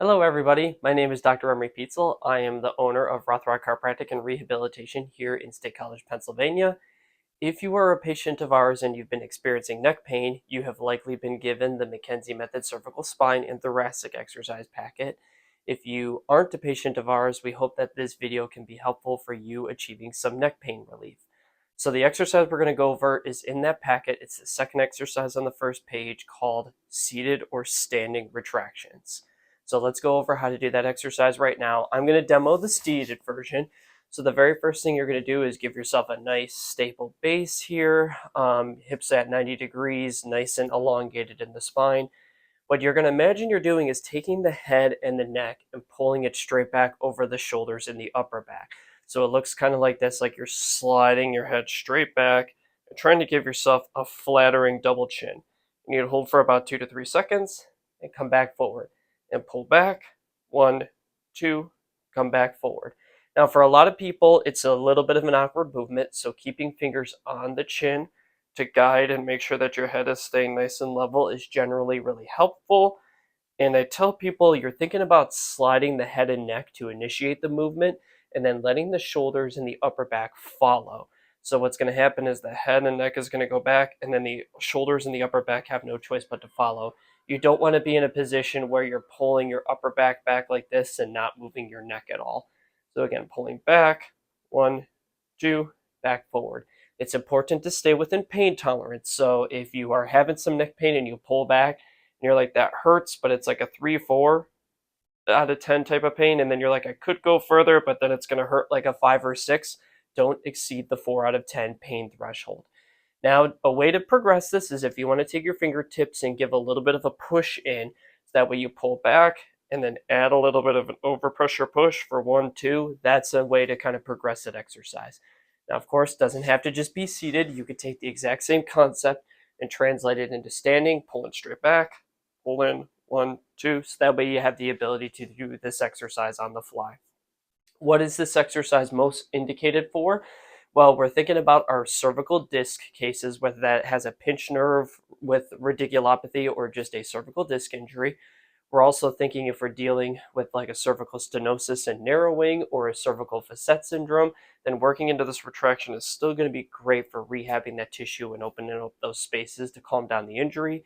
Hello everybody, my name is Dr. Emery Pitcel. I am the owner of Rothrock Chiropractic and Rehabilitation here in State College, Pennsylvania. If you are a patient of ours and you've been experiencing neck pain, you have likely been given the McKenzie Method cervical spine and thoracic exercise packet. If you aren't a patient of ours, we hope that this video can be helpful for you achieving some neck pain relief. So the exercise we're going to go over is in that packet. It's the second exercise on the first page called seated or standing retractions. So let's go over how to do that exercise right now. I'm going to demo the seated version. So the very first thing you're going to do is give yourself a nice stable base here, hips at 90 degrees, nice and elongated in the spine. What you're going to imagine you're doing is taking the head and the neck and pulling it straight back over the shoulders and the upper back. So it looks kind of like this, like you're sliding your head straight back and trying to give yourself a flattering double chin. You need to hold for about 2 to 3 seconds and come back forward and pull back. 1, 2, come back forward. Now, for a lot of people, it's a little bit of an awkward movement, so keeping fingers on the chin to guide and make sure that your head is staying nice and level is generally really helpful. And I tell people you're thinking about sliding the head and neck to initiate the movement and then letting the shoulders and the upper back follow. So what's going to happen is the head and neck is going to go back, and then the shoulders and the upper back have no choice but to follow. You don't want to be in a position where you're pulling your upper back like this and not moving your neck at all. So again, pulling back, 1, 2, back forward. It's important to stay within pain tolerance. So if you are having some neck pain and you pull back and you're like, that hurts, but it's like a 3, 4 out of 10 type of pain, and then you're like, I could go further, but then it's going to hurt like a 5 or 6, don't exceed the 4 out of 10 pain threshold. Now, a way to progress this is if you want to take your fingertips and give a little bit of a push in, so that way you pull back and then add a little bit of an overpressure push for 1, 2. That's a way to kind of progress that exercise. Now, of course, it doesn't have to just be seated. You could take the exact same concept and translate it into standing, pulling straight back, pull in, 1, 2. So that way you have the ability to do this exercise on the fly. What is this exercise most indicated for? Well, we're thinking about our cervical disc cases, whether that has a pinched nerve with radiculopathy or just a cervical disc injury. We're also thinking if we're dealing with like a cervical stenosis and narrowing or a cervical facet syndrome, then working into this retraction is still going to be great for rehabbing that tissue and opening up those spaces to calm down the injury.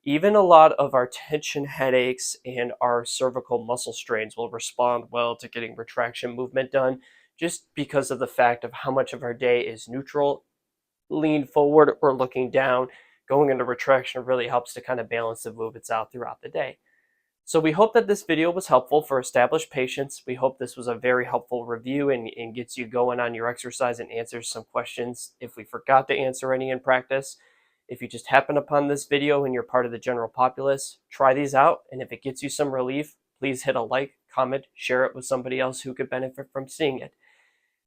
Even a lot of our tension headaches and our cervical muscle strains will respond well to getting retraction movement done, just because of the fact of how much of our day is neutral, lean forward, or looking down. Going into retraction really helps to kind of balance the movements out throughout the day. So we hope that this video was helpful for established patients. We hope this was a very helpful review and gets you going on your exercise and answers some questions if we forgot to answer any in practice. If you just happen upon this video and you're part of the general populace, try these out, and if it gets you some relief, please hit a like, comment, share it with somebody else who could benefit from seeing it.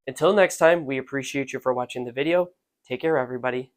Until next time, we appreciate you for watching the video. Take care, everybody.